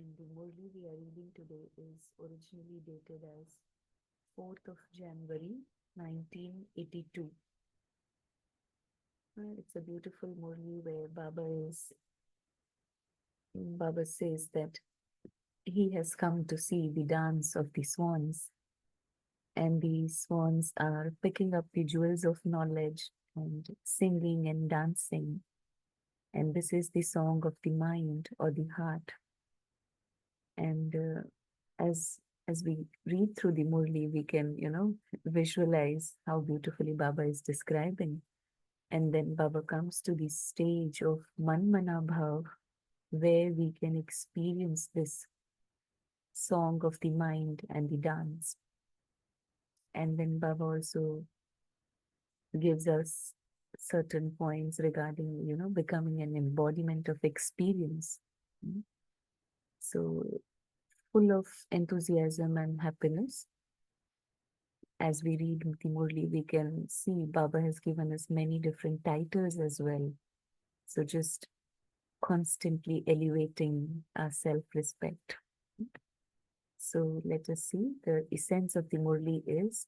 And the Murli we are reading today is originally dated as 4th of January 1982. It's a beautiful Murli where Baba says that he has come to see the dance of the swans, and the swans are picking up the jewels of knowledge and singing and dancing. And this is the song of the mind or the heart. And as we read through the Murli, we can, visualize how beautifully Baba is describing. And then Baba comes to the stage of Manmanabhav, where we can experience this song of the mind and the dance. And then Baba also gives us certain points regarding, becoming an embodiment of experience. So full of enthusiasm and happiness. As we read the Murli, we can see Baba has given us many different titles as well. So just constantly elevating our self-respect. So let us see. The essence of the Murli is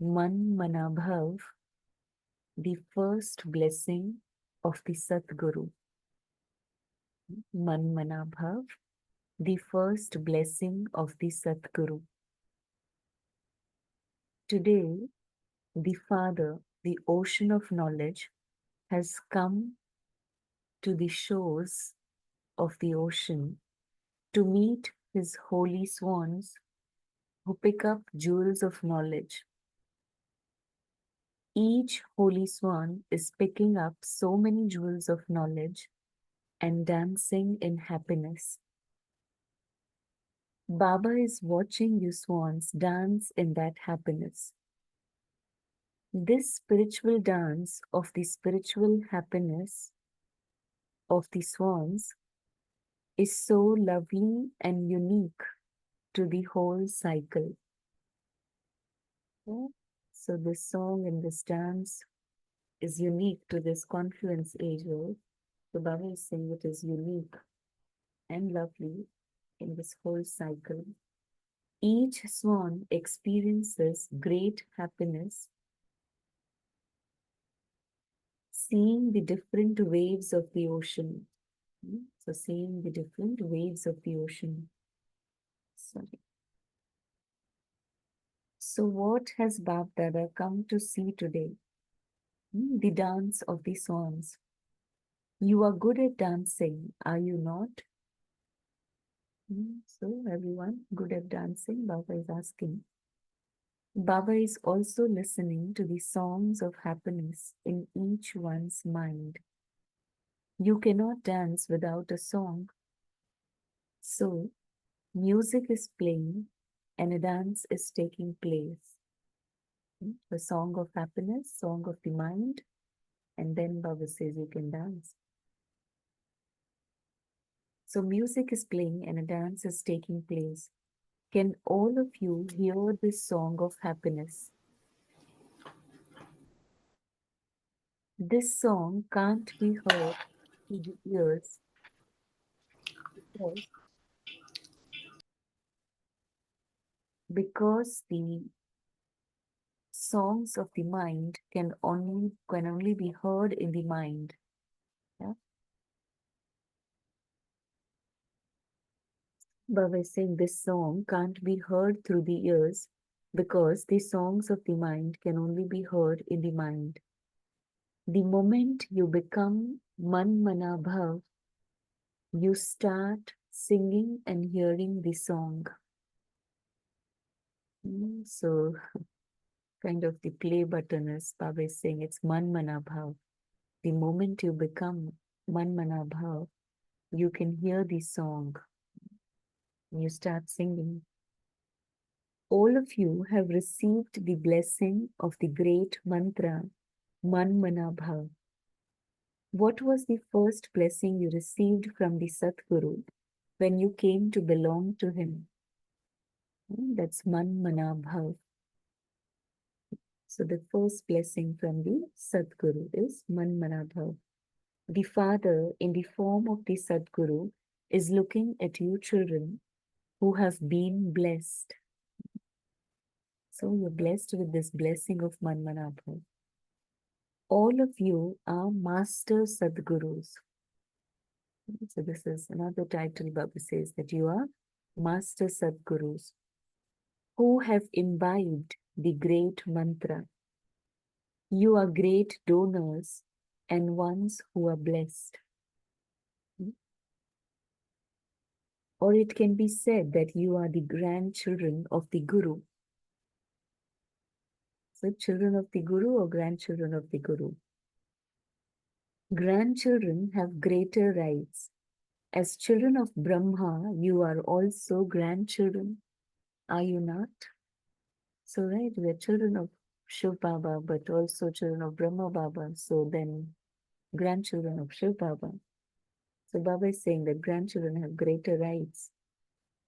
Manmanabhav, the first blessing of the Satguru. Manmanabhav, the first blessing of the Satguru. Today, the Father, the ocean of knowledge, has come to the shores of the ocean to meet his holy swans who pick up jewels of knowledge. Each holy swan is picking up so many jewels of knowledge and dancing in happiness. Baba is watching you swans dance in that happiness. This spiritual dance of the spiritual happiness of the swans is so lovely and unique to the whole cycle. So this song and this dance is unique to this confluence age. So Baba is saying it is unique and lovely in this whole cycle. Each swan experiences great happiness seeing the different waves of the ocean. So seeing the different waves of the ocean. Sorry. So what has Bab Dada come to see today? The dance of the swans. You are good at dancing, are you not? So everyone good at dancing, Baba is asking. Baba is also listening to the songs of happiness in each one's mind. You cannot dance without a song. So music is playing and a dance is taking place. The song of happiness, song of the mind, and then Baba says you can dance. So music is playing and a dance is taking place. Can all of you hear this song of happiness? This song can't be heard to the ears because the songs of the mind can only be heard in the mind. Yeah? Baba is saying this song can't be heard through the ears because the songs of the mind can only be heard in the mind. The moment you become Manmanabhav, you start singing and hearing the song. So kind of the play button, as Baba is saying, it's Manmanabhav. The moment you become Manmanabhav, you can hear the song. You start singing. All of you have received the blessing of the great mantra, Manmanabhav. What was the first blessing you received from the Satguru when you came to belong to him? That's Manmanabhav. So the first blessing from the Satguru is Manmanabhav. The Father, in the form of the Satguru, is looking at you children who have been blessed. So you're blessed with this blessing of Manmanabhav. All of you are master Sadgurus. So this is another title Baba says, that you are master Sadgurus who have imbibed the great mantra. You are great donors and ones who are blessed. Or it can be said that you are the grandchildren of the Guru. So children of the Guru or grandchildren of the Guru? Grandchildren have greater rights. As children of Brahma, you are also grandchildren. Are you not? So right, we are children of Shiv Baba, but also children of Brahma Baba. So then grandchildren of Shiv Baba. So Baba is saying that grandchildren have greater rights.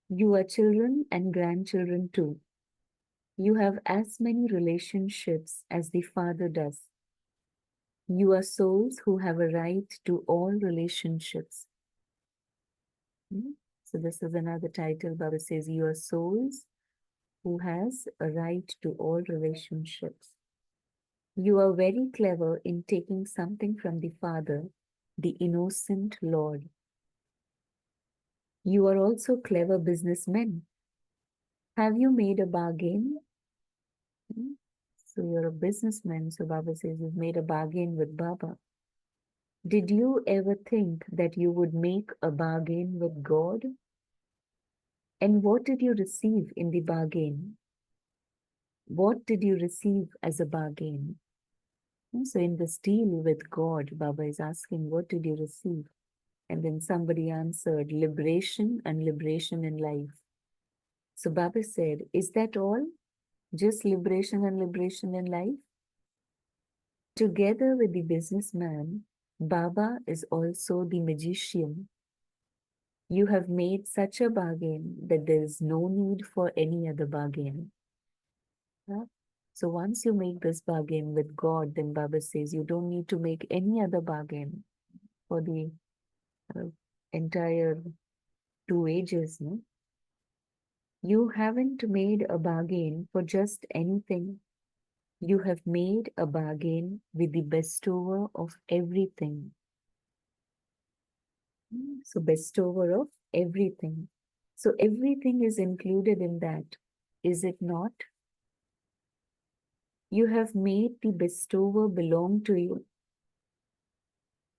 You are children and grandchildren too. You have as many relationships as the Father does. You are souls who have a right to all relationships. So this is another title. Baba says, you are souls who has a right to all relationships. You are very clever in taking something from the Father, the innocent Lord. You are also clever businessmen. Have you made a bargain? So you're a businessman. So Baba says you've made a bargain with Baba. Did you ever think that you would make a bargain with God? And what did you receive in the bargain? What did you receive as a bargain? So in this deal with God, Baba is asking, what did you receive? And then somebody answered, liberation and liberation in life. So Baba said, is that all? Just liberation and liberation in life? Together with the businessman, Baba is also the magician. You have made such a bargain that there is no need for any other bargain. Yeah? So once you make this bargain with God, then Baba says you don't need to make any other bargain for the entire 2 ages. No? You haven't made a bargain for just anything. You have made a bargain with the bestower of everything. So bestower of everything. So everything is included in that, is it not? You have made the bestower belong to you.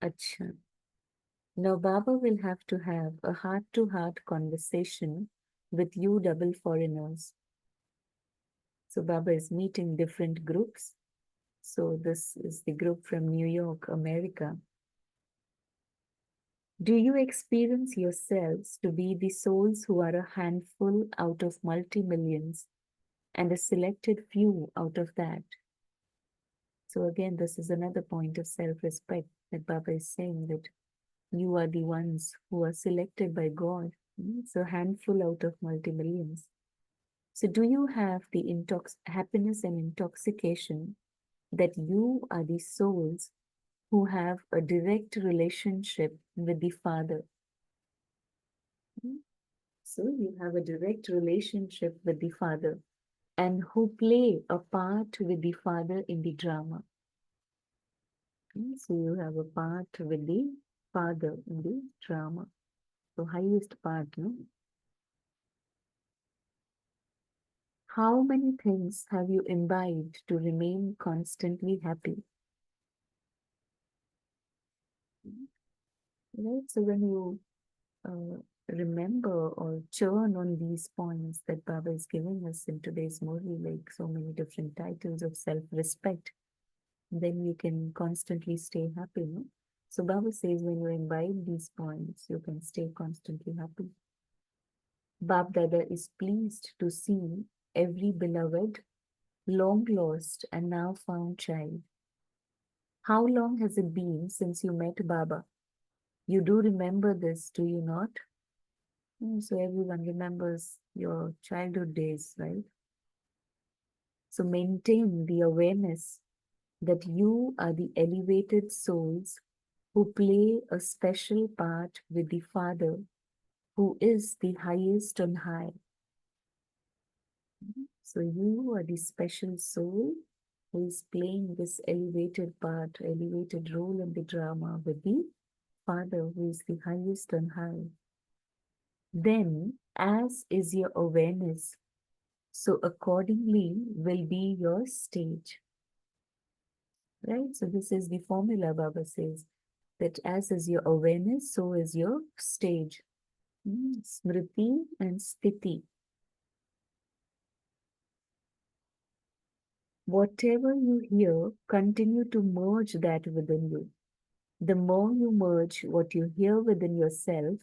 Acha. Now Baba will have to have a heart-to-heart conversation with you double foreigners. So Baba is meeting different groups. So this is the group from New York, America. Do you experience yourselves to be the souls who are a handful out of multi-millions and a selected few out of that? So again, this is another point of self-respect that Baba is saying, that you are the ones who are selected by God. It's a handful out of multi-millions. So do you have the happiness and intoxication that you are the souls who have a direct relationship with the Father? So you have a direct relationship with the Father and who play a part with the Father in the drama. So you have a part with the Father in the drama. So highest part, no? How many things have you imbibed to remain constantly happy? Right? So when you remember or churn on these points that Baba is giving us in today's Murli, like so many different titles of self-respect, then you can constantly stay happy. No? So Baba says when you imbibe these points, you can stay constantly happy. Bab Dada is pleased to see every beloved, long lost and now found child. How long has it been since you met Baba? You do remember this, do you not? So everyone remembers your childhood days, right? So maintain the awareness that you are the elevated souls who play a special part with the Father who is the highest on high. So you are the special soul who is playing this elevated part, elevated role in the drama with the Father who is the highest on high. Then, as is your awareness, so accordingly will be your stage. Right? So this is the formula Baba says, that as is your awareness, so is your stage. Smriti and Sthiti. Whatever you hear, continue to merge that within you. The more you merge what you hear within yourself,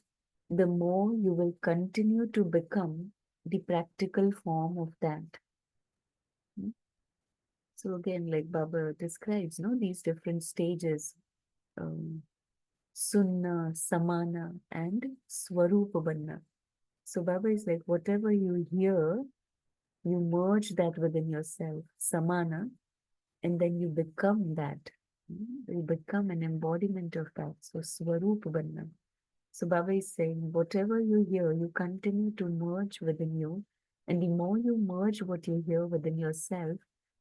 the more you will continue to become the practical form of that. So again, like Baba describes, these different stages, Sunna, Samana, and Swarupavanna. So Baba is like, whatever you hear, you merge that within yourself, Samana, and then you become that. You become an embodiment of that. So Swarupavanna. So Baba is saying, whatever you hear, you continue to merge within you. And the more you merge what you hear within yourself,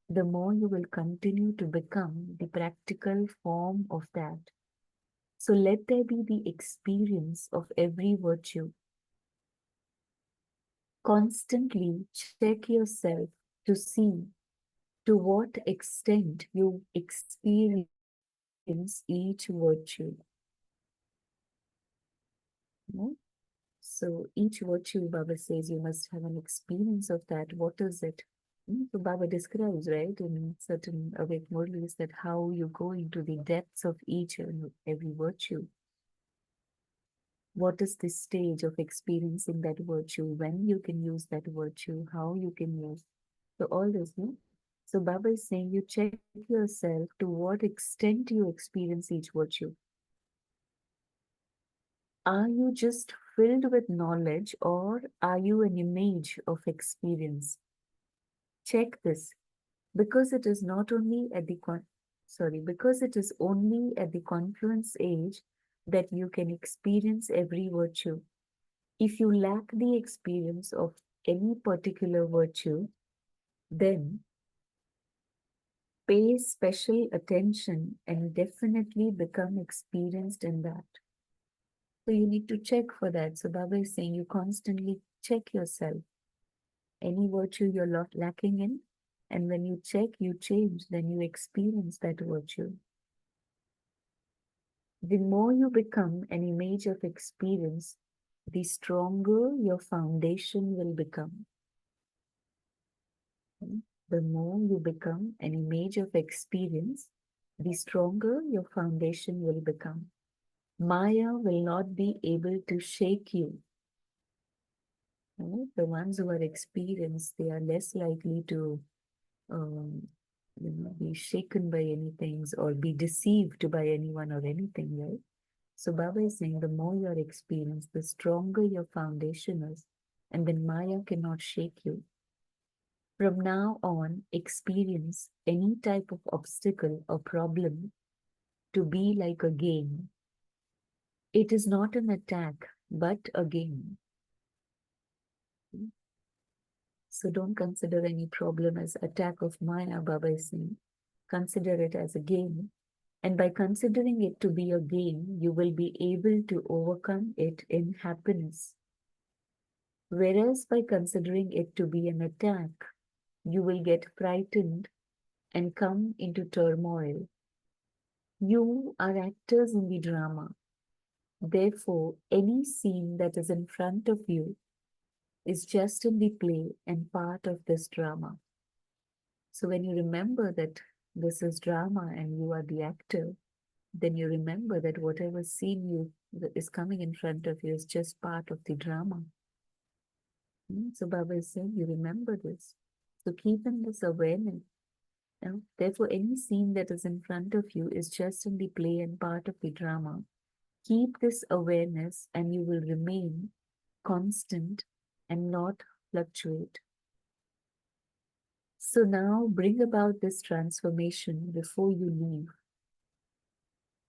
the more you will continue to become the practical form of that. So let there be the experience of every virtue. Constantly check yourself to see to what extent you experience each virtue. No? So each virtue, Baba says, you must have an experience of that. What is it? So Baba describes, right, in certain awake Murlis, that how you go into the depths of each and every virtue. What is the stage of experiencing that virtue, when you can use that virtue, how you can use. So all this, no? So Baba is saying you check yourself to what extent you experience each virtue. Are you just filled with knowledge, or are you an image of experience? Check this, because it is not only at the because it is only at the confluence age that you can experience every virtue. If you lack the experience of any particular virtue, then pay special attention and definitely become experienced in that. So you need to check for that. So Baba is saying you constantly check yourself. Any virtue you're lacking in, and when you check, you change, then you experience that virtue. The more you become an image of experience, the stronger your foundation will become. The more you become an image of experience, the stronger your foundation will become. Maya will not be able to shake you. The ones who are experienced, they are less likely to be shaken by anything or be deceived by anyone or anything, right? So Baba is saying the more you are experienced, the stronger your foundation is, and then Maya cannot shake you. From now on, experience any type of obstacle or problem to be like a game. It is not an attack, but a game. So don't consider any problem as attack of Maya, Baba is saying. Consider it as a game. And by considering it to be a game, you will be able to overcome it in happiness. Whereas by considering it to be an attack, you will get frightened and come into turmoil. You are actors in the drama. Therefore, any scene that is in front of you is just in the play and part of this drama. So when you remember that this is drama and you are the actor, then you remember that whatever scene is coming in front of you is just part of the drama. So Baba is saying, you remember this. So keep in this awareness. Therefore, any scene that is in front of you is just in the play and part of the drama. Keep this awareness and you will remain constant and not fluctuate. So now bring about this transformation before you leave.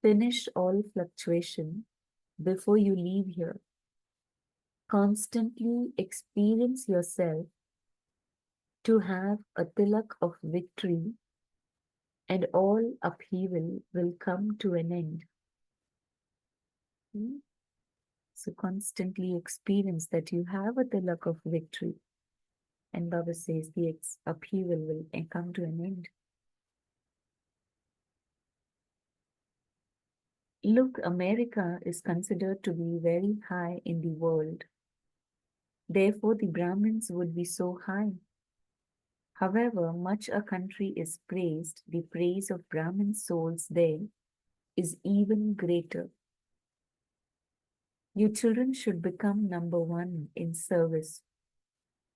Finish all fluctuation before you leave here. constantly experience yourself to have a tilak of victory, and all upheaval will come to an end. Hmm? So constantly experience that you have a tilak of victory. And Baba says the upheaval will come to an end. Look, America is considered to be very high in the world. Therefore, the Brahmins would be so high. However much a country is praised, the praise of Brahmin souls there is even greater. You children should become number one in service.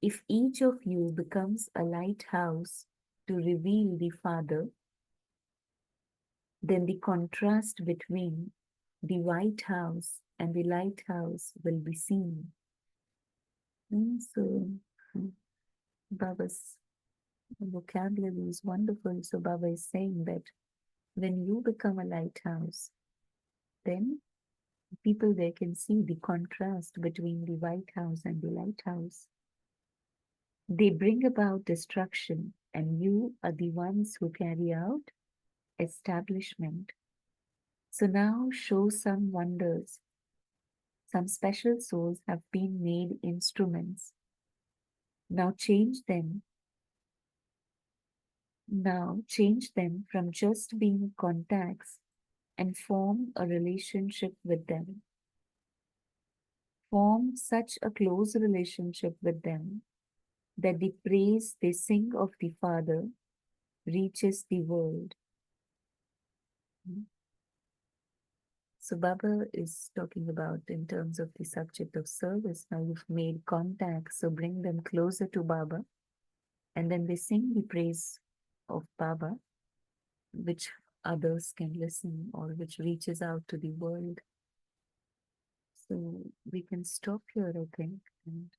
If each of you becomes a lighthouse to reveal the Father, then the contrast between the White House and the lighthouse will be seen. So, Baba's vocabulary is wonderful. So, Baba is saying that when you become a lighthouse, then people there can see the contrast between the White House and the lighthouse. They bring about destruction, and you are the ones who carry out establishment. So now show some wonders. Some special souls have been made instruments. Now change them. Now change them from just being contacts and form a relationship with them. Form such a close relationship with them that the praise they sing of the Father reaches the world. So Baba is talking about in terms of the subject of service. Now you've made contact, so bring them closer to Baba, and then they sing the praise of Baba, which others can listen or which reaches out to the world. So we can stop here, I think, and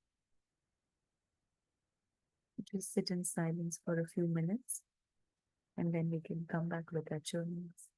just sit in silence for a few minutes, and then we can come back with our journals.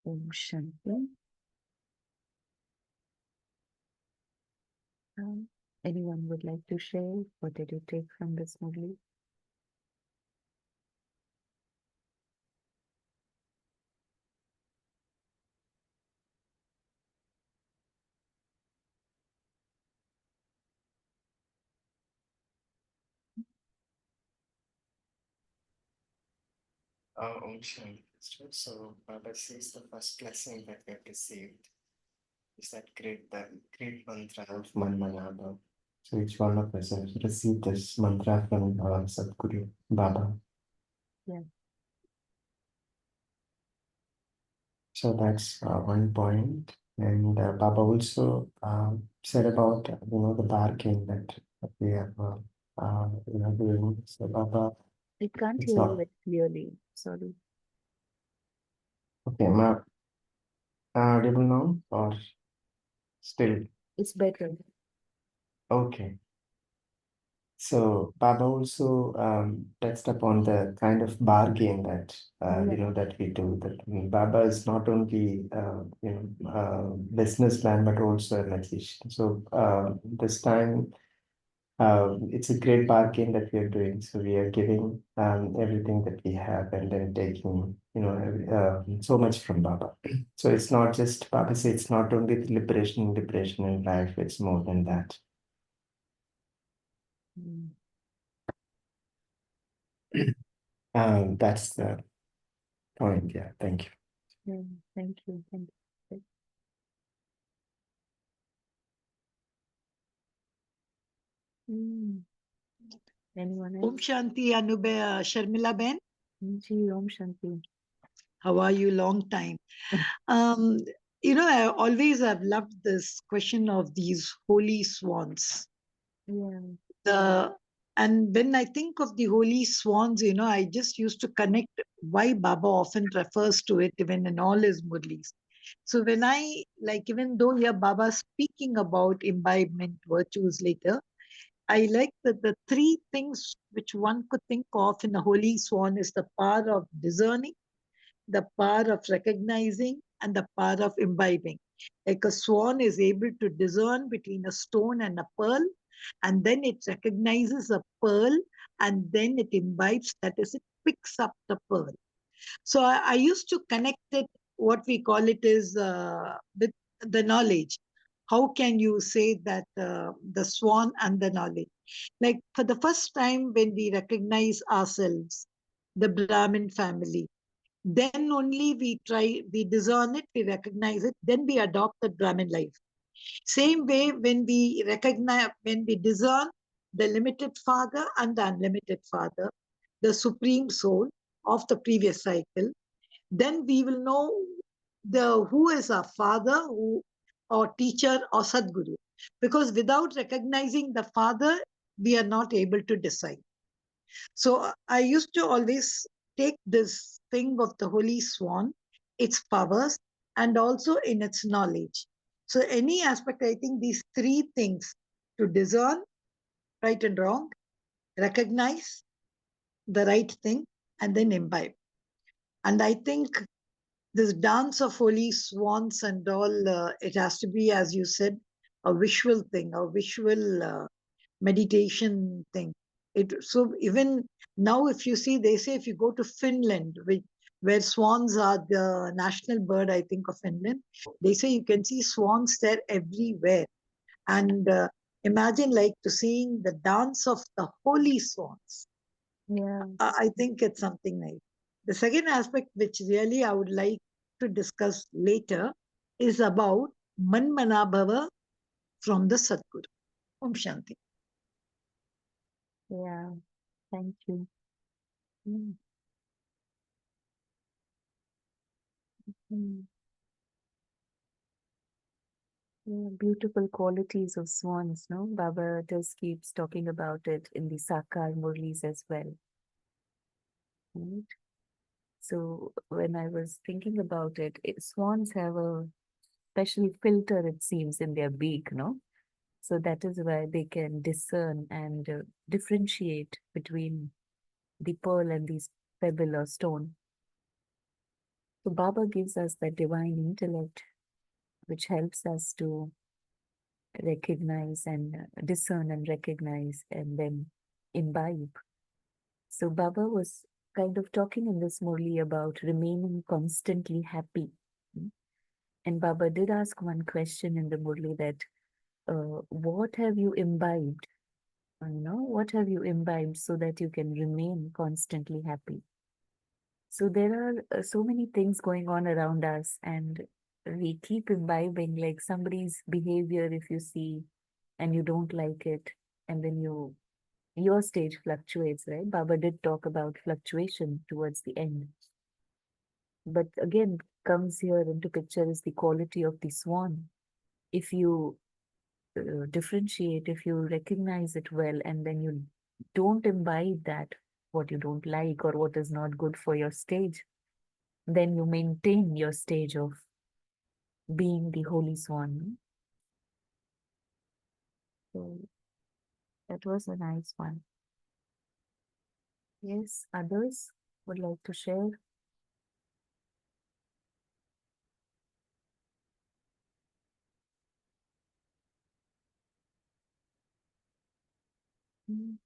Om Shanti. Anyone would like to share? What did you take from this Murli? Om Shanti. So Baba says the first blessing that we have received is that great mantra of Manmanabhav. So each one of us has received this mantra from our Satguru, Baba. Yeah. So that's one point. And Baba also said about the barking that we have doing. So Baba, I can't it's hear you not very clearly. Sorry. okay. Am I audible now or still? It's better. Okay. So Baba also touched upon the kind of bargain that Yeah. that we do. That Baba is not only businessman but also a magician. So this time it's a great bargain that we are doing. So we are giving everything that we have and then taking so much from Baba. So it's not just Baba says it's not only the liberation in life. It's more than that. Mm. That's the point. Yeah, thank you. Yeah. Thank you. Thank you. Mm. Anyone Om else? Shanti Sharmila Ben. Ji, Om Shanti. How are you? Long time. Um, I always have loved this question of these holy swans. Yeah. The and when I think of the holy swans, I just used to connect why Baba often refers to it even in all his murlis. So when I even though here Baba speaking about imbibement virtues later, I like that the three things which one could think of in a holy swan is the power of discerning, the power of recognizing, and the power of imbibing. Like a swan is able to discern between a stone and a pearl, and then it recognizes a pearl, and then it imbibes, that is, it picks up the pearl. So I used to connect it, what we call it is with the knowledge. How can you say that the swan and the knowledge? Like for the first time, when we recognize ourselves, the Brahmin family, then only we discern it, we recognize it, then we adopt the Brahmin life. Same way, when we discern the limited father and the unlimited father, the supreme soul of the previous cycle, then we will know the who is our father, who or teacher or Satguru. Because without recognizing the father, we are not able to decide. So I used to always take this thing of the holy swan, its powers, and also in its knowledge. So any aspect, I think these three things: to discern right and wrong, recognize the right thing, and then imbibe. And I think this dance of holy swans and all, it has to be, as you said, a visual thing, a visual meditation thing. So even now, if you see, they say if you go to Finland, where swans are the national bird, I think, of Finland, they say you can see swans there everywhere. And imagine like to seeing the dance of the holy swans. Yeah. I think it's something nice. The second aspect, which really I would like to discuss later, is about Manmanabhava from the Satguru. Om Shanti. Yeah. Thank you. Mm. Mm. Yeah, beautiful qualities of swans, no? Baba just keeps talking about it in the Sakar Murlis as well. Right? So when I was thinking about it, swans have a special filter, it seems, in their beak, no? So that is why they can discern and differentiate between the pearl and the pebble or stone. So Baba gives us that divine intellect, which helps us to recognize and discern and recognize and then imbibe. So Baba was kind of talking in this Murli about remaining constantly happy. And Baba did ask one question in the Murli that, what have you imbibed? What have you imbibed so that you can remain constantly happy? So there are so many things going on around us, and we keep imbibing like somebody's behavior, if you see, and you don't like it, and then your stage fluctuates, right? Baba did talk about fluctuation towards the end. But again, comes here into picture is the quality of the swan. If you differentiate, if you recognize it well, and then you don't imbibe that, what you don't like or what is not good for your stage, then you maintain your stage of being the holy swan. So That was a nice one. Yes, others would like to share? Mm,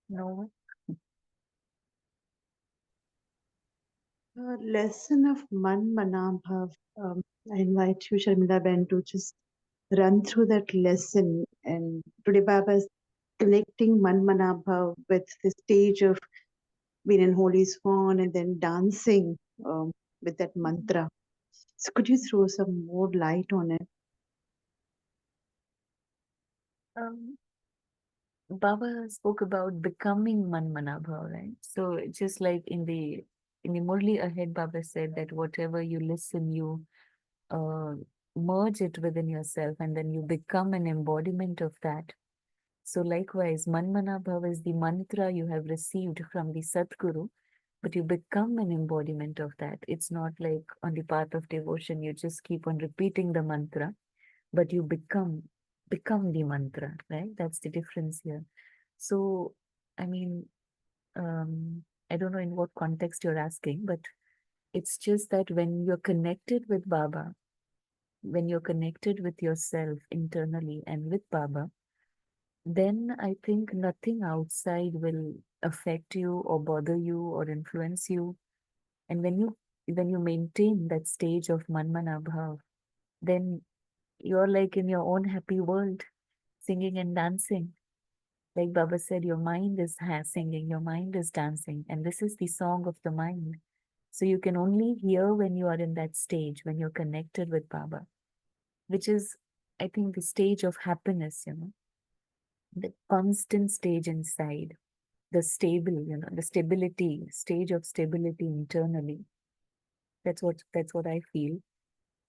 no? Lesson of Manmanabhav. I invite you, Sharmila Ben, to just run through that lesson. And today, Baba is connecting Manmanabhav with the stage of being in Holy Swan and then dancing with that mantra. So, could you throw some more light on it? Um, Baba spoke about becoming Manmanabhav, right? So just like in the Murli ahead, Baba said that whatever you listen, you uh, merge it within yourself, and then you become an embodiment of that. So likewise, Manmanabhav is the mantra you have received from the Satguru, but you become an embodiment of that. It's not like on the path of devotion, you just keep on repeating the mantra, but you become the mantra, right? That's the difference here. So, I mean, I don't know in what context you're asking, but it's just that when you're connected with Baba, when you're connected with yourself internally and with Baba, then I think nothing outside will affect you or bother you or influence you. And when you maintain that stage of Manmanabhav, then you're like in your own happy world, singing and dancing. Like Baba said, your mind is singing, your mind is dancing, and this is the song of the mind. So you can only hear when you are in that stage, when you're connected with Baba, which is, I think, the stage of happiness, the constant stage inside, the stable, the stability, stage of stability internally. That's what I feel.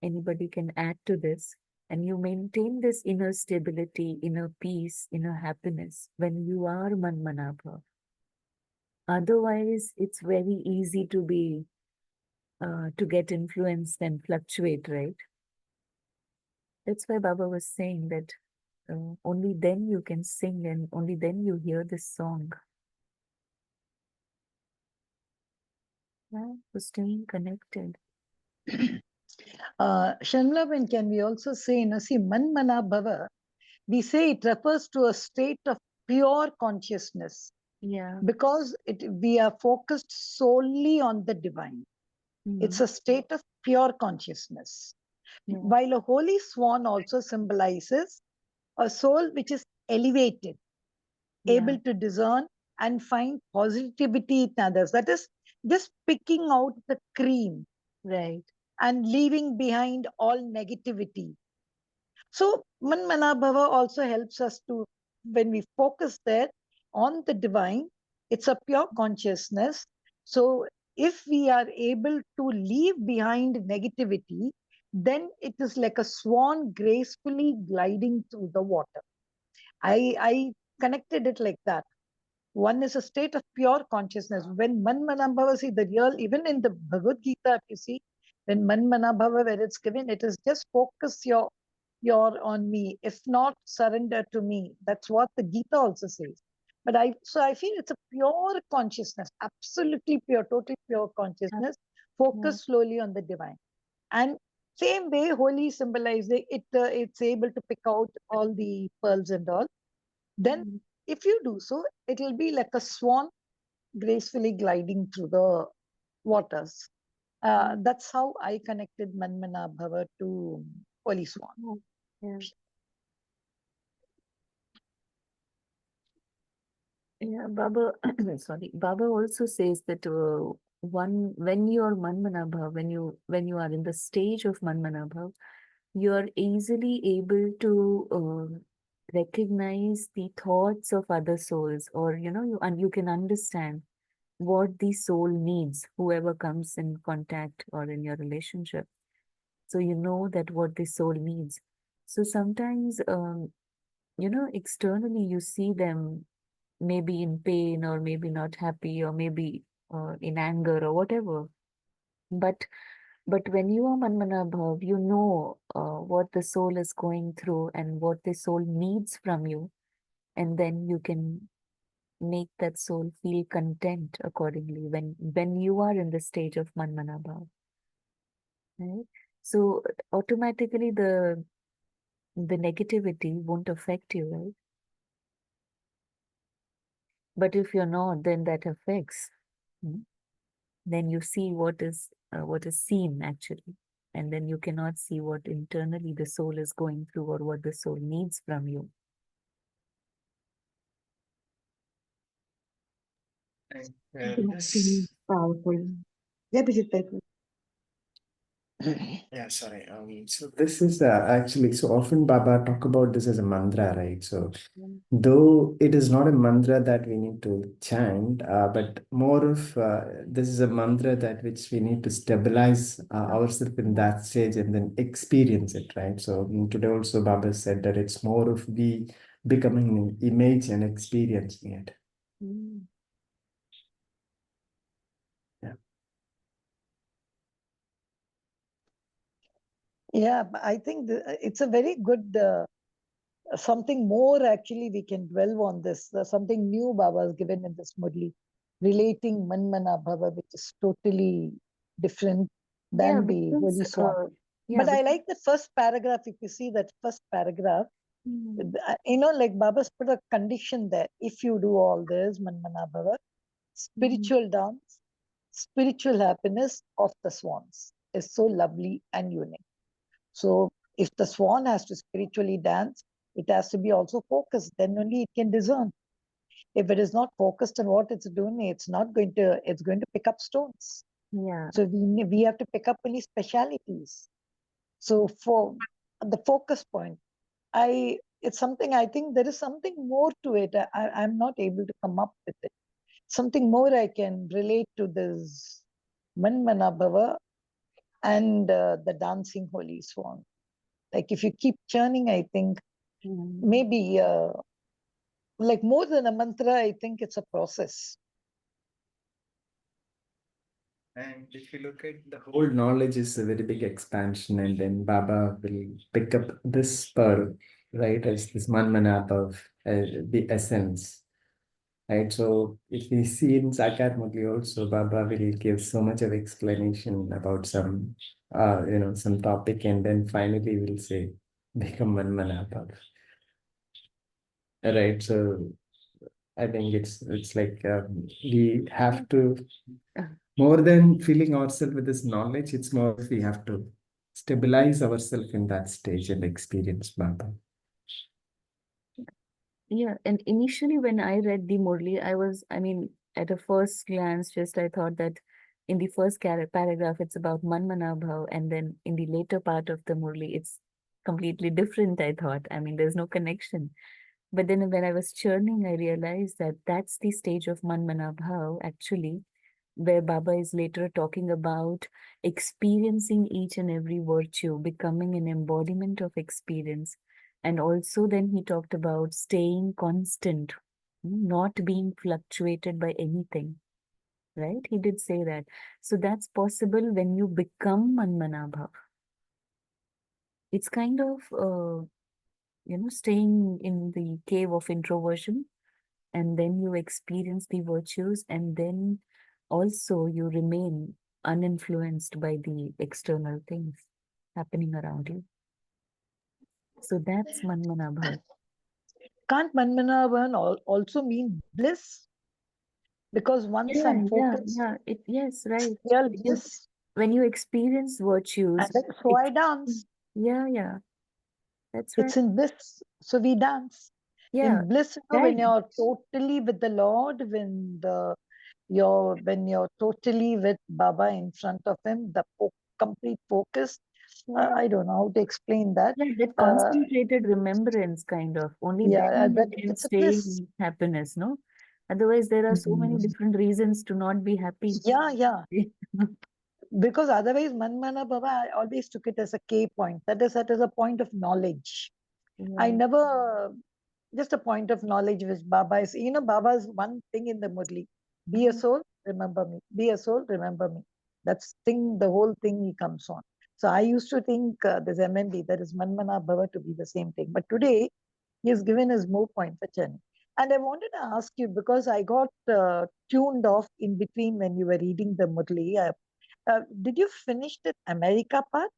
Anybody can add to this. And you maintain this inner stability, inner peace, inner happiness when you are Manmanabha. Otherwise, it's very easy to get influenced and fluctuate, right? That's why Baba was saying that only then you can sing and only then you hear this song. Yeah, for staying connected. Shanlaban, can we also say, see, Manmanabhava, we say it refers to a state of pure consciousness Yeah. because we are focused solely on the divine. It's a state of pure consciousness. Yeah. While a holy swan also symbolizes a soul which is elevated, Yeah. able to discern and find positivity in others. That is just picking out the cream Right. and leaving behind all negativity. So Manmanabhava also helps us to, when we focus there on the divine, it's a pure consciousness. So if we are able to leave behind negativity, then it is like a swan gracefully gliding through the water. I connected it like that. One is a state of pure consciousness. When Manmanabhava, see the real, even in the Bhagavad Gita, if you see, when Manmanabhava, where it's given, it is just focus your on me. If not, surrender to me. That's what the Gita also says. But I feel it's a pure consciousness, absolutely pure, totally pure consciousness. Focus slowly on the divine. And same way, holy symbolizing it, it's able to pick out all the pearls and all. Then, if you do so, it will be like a swan gracefully gliding through the waters. That's how I connected Manmanabhava to Holy Swan. Yeah. Yeah, Baba, sorry, Baba also says that when you are Manmanabhav, when you are in the stage of Manmanabhav, you are easily able to recognize the thoughts of other souls, or you can understand what the soul needs, whoever comes in contact or in your relationship. So you know that what the soul needs. So sometimes, externally you see them maybe in pain or maybe not happy or maybe in anger or whatever. But But when you are Manmanabhav, you know what the soul is going through and what the soul needs from you. And then you can make that soul feel content accordingly when you are in the stage of Manmanabhav. Right? So automatically the negativity won't affect you, right? But if you're not, then that affects. Hmm? Then you see what is seen actually, and then you cannot see what internally the soul is going through or what the soul needs from you. And Feeling powerful. Yeah, Bijit, yeah, sorry. So this is actually, so often Baba talk about this as a mantra, right? So Mm. though it is not a mantra that we need to chant, but more of this is a mantra that which we need to stabilize ourselves in that stage and then experience it, right? So today also Baba said that it's more of we becoming an image and experiencing it. Mm. Yeah, but I think it's a very good something more actually we can dwell on this. Something new Baba has given in this Murli, relating Manmanabhava, which is totally different Yeah, than the because Holy Swan. yeah, But I because like the first paragraph. If you see that first paragraph, mm, like Baba's put a condition there. If you do all this, Manmanabhava, mhm, spiritual dance, spiritual happiness of the swans is so lovely and unique. So if the swan has to spiritually dance, it has to be also focused. Then only it can discern. If it is not focused on what it's doing, it's going to pick up stones. yeah, So we have to pick up only specialities. So for the focus point, it's something I think there is something more to it. I'm not able to come up with it. Something more I can relate to this Manmanabhava and the dancing holy swan. Like if you keep churning, I think mm, maybe like more than a mantra, I think it's a process. And if you look at the whole knowledge is a very big expansion, and then Baba will pick up this pearl, right, as this Manmanabhav, the essence, right? So if we see in Sakar Murli also, Baba will give so much of explanation about some topic, and then finally will say, become Manmanabhav, right? So I think it's like we have to uh, more than filling ourselves with this knowledge, it's more we have to stabilize ourselves in that stage and experience Baba. yeah. And initially, when I read the Murli, I mean, at a first glance, just I thought that in the first paragraph, it's about Manmanabhav, and then in the later part of the Murli, it's completely different. I thought, I mean, there's no connection. But then when I was churning, I realized that that's the stage of Manmanabhav, actually, where Baba is later talking about experiencing each and every virtue, becoming an embodiment of experience. And also, then he talked about staying constant, not being fluctuated by anything, right? He did say that. So that's possible when you become Manmanabhav. It's kind of, staying in the cave of introversion, and then you experience the virtues, and then also you remain uninfluenced by the external things happening around you. So that's Manmanabhav. Can't Manmanavan also mean bliss? Because once Yeah, I'm yeah, focused, yeah. Yes, right. real Because bliss. when you experience And virtues, so ex I dance. yeah, yeah, that's right. It's in bliss. So we dance. Yeah, In bliss, that, when you're totally with the Lord, when you're totally with Baba in front of him, the complete focus. yeah, I don't know how to explain that. yeah, that Uh, concentrated remembrance kind of. Only yeah, then that you can it's a stay bliss. in happiness, no? Otherwise, there are so many Mhm. different reasons to not be happy. Yeah, yeah. Because otherwise, Manmana Baba, I always took it as a K point. That is a point of knowledge. I Yeah. never just a point of knowledge which Baba is. Baba is one thing in the Murli. Be a Mm, soul, remember me. Be a soul, remember me. That's thing, the whole thing he comes on. So I used to think this MND, that is Manmanabhava, to be the same thing. But today, he has given us more point for Churning. And I wanted to ask you, because I got tuned off in between when you were reading the Murli. Did you finish the America part?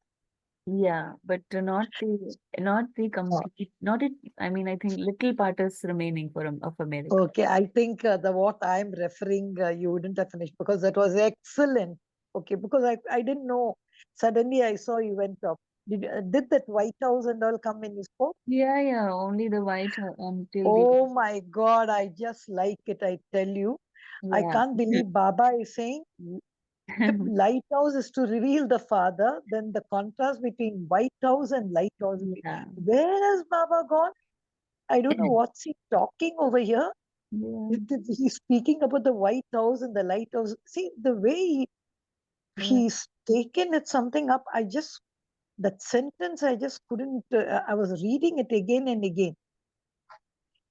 Yeah, but not the complete, not it. I mean, I think little part is remaining for of America. Okay, I think the what I'm referring, you wouldn't have finished because that was excellent. Okay, because I didn't know. Suddenly I saw you went up. Did that White House and all come when you spoke? Yeah, only the white until Oh my God, I just like it. I tell you, I yeah. can't believe Baba is saying the lighthouse is to reveal the Father. Then the contrast between White House and lighthouse. Yeah. Where has Baba gone? I don't know what's he talking over here. Yeah. He's speaking about the White House and the lighthouse. See, the way Yeah. he's taken it something up, that sentence, I just couldn't, I was reading it again and again.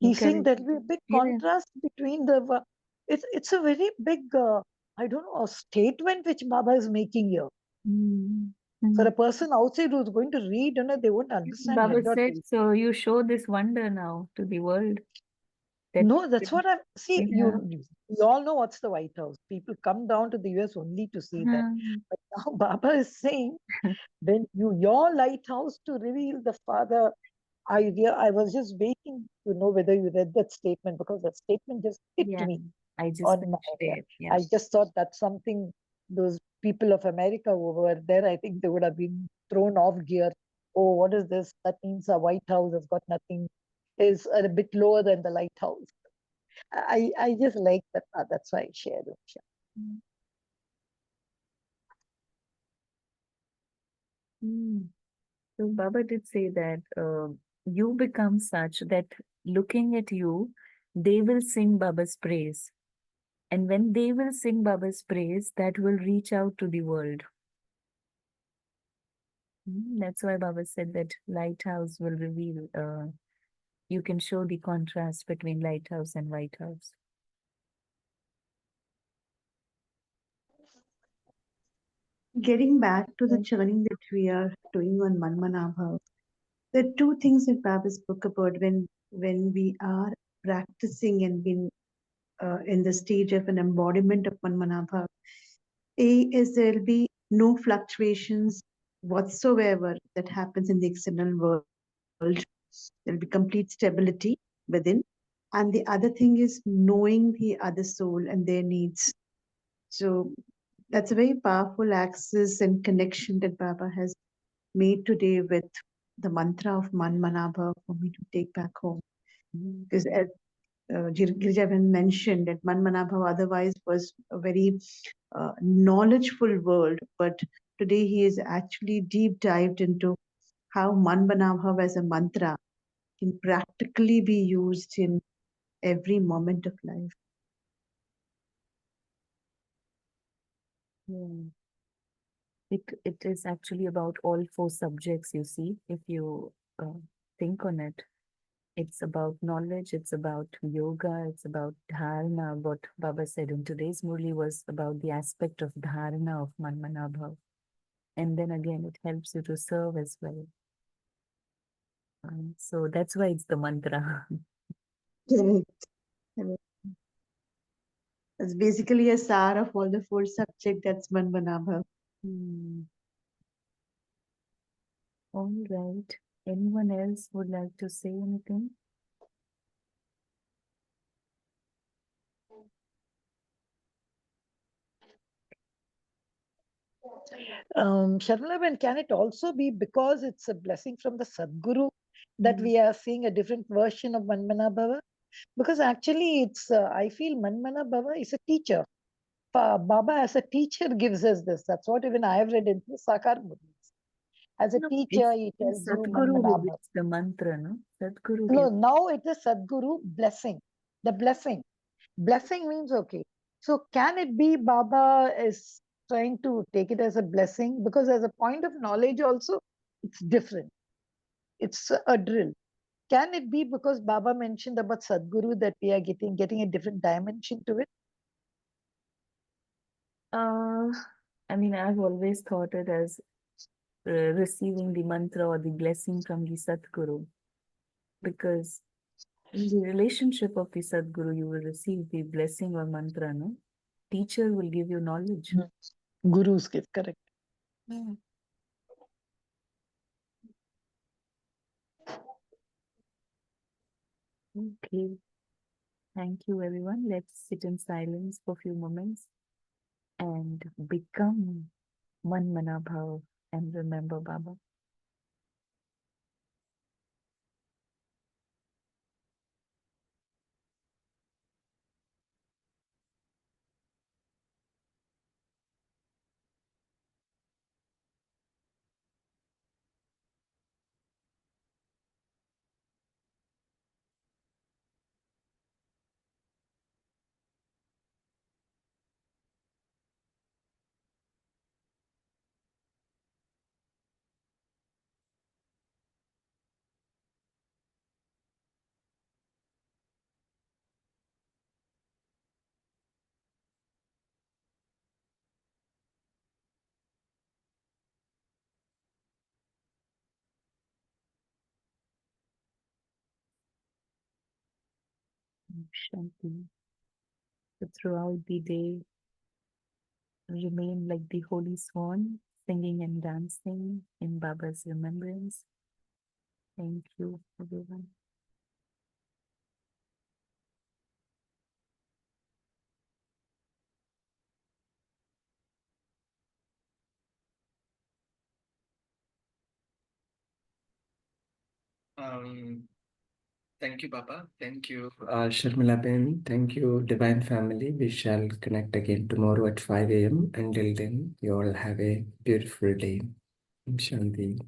He's saying Correct. there'll be a big Yeah. contrast between it's a very big, I don't know, a statement which Baba is making here. Mm. For a Mm. person outside who's going to read, they won't understand Baba head or said, tail. so you show this wonder now to the world. That No, that's what see. yeah. You all know what's the White House. People come down to the US only to see that. But now Baba is saying, when your lighthouse to reveal the Father. I was just waiting to know whether you read that statement because that statement just hit Yeah, me I just on my. finished it. Yeah. I just thought that's something those people of America who were there. I think they would have been thrown off gear. Oh, what is this? That means a White House has got nothing. Is a bit lower than the lighthouse. I just like that. That's why I shared it. Mm. Mm. So Baba did say that you become such that looking at you, they will sing Baba's praise. And when they will sing Baba's praise, that will reach out to the world. That's why Baba said that lighthouse will reveal, you can show the contrast between lighthouse and White House. Getting back to the Mm. churning that we are doing on Manmanabhav, there are two things that Baba spoke about when we are practicing and being in the stage of an embodiment of Manmanabhav. A is there'll be no fluctuations whatsoever that happens in the external world. There'll be complete stability within. And the other thing is knowing the other soul and their needs. So that's a very powerful access and connection that Baba has made today with the mantra of Manmanabhav for me to take back home. Because as Girija mentioned, that Manmanabhav otherwise was a very knowledgeful world, but today he is actually deep dived into how Manmanabhav as a mantra can practically be used in every moment of life. Yeah. It is actually about all four subjects, you see, if you think on it. It's about knowledge, it's about yoga, it's about dharana. What Baba said in today's Murli was about the aspect of dharana of Manmanabhav. And then again, it helps you to serve as well. So that's why it's the mantra. Correct. It's basically a sar of all the four subjects. That's Manmanabhav. Hmm. All right. Anyone else would like to say anything? Sharmila, can it also be because it's a blessing from the Sadguru that we are seeing a different version of Manmanabhava? Because actually, I feel Manmanabhava is a teacher. Baba, as a teacher, gives us this. That's what even I have read in the Sakar Murlis. As a No, teacher, he tells you Satguru who Manmanabhava. gives the mantra, no? Satguru No, gives. now it is Sadguru blessing. The blessing. Blessing means okay. So can it be Baba is trying to take it as a blessing? Because as a point of knowledge also, it's different. It's a drill. Can it be because Baba mentioned about Sadguru that we are getting a different dimension to it? Uh, I mean, I've always thought it as receiving the mantra or the blessing from the Satguru, because in the relationship of the Sadguru, you will receive the blessing or mantra, no? Teacher will give you knowledge. Guru's gift, correct. Yeah. Okay. Thank you, everyone. Let's sit in silence for a few moments and become Manmanabhav and remember Baba. Shanti. So throughout the day, remain like the holy swan, singing and dancing in Baba's remembrance. Thank you, everyone. Thank you, Baba. Thank you, Sharmila Ben. Thank you, Divine Family. We shall connect again tomorrow at 5 a.m. Until then, you all have a beautiful day. Shanti.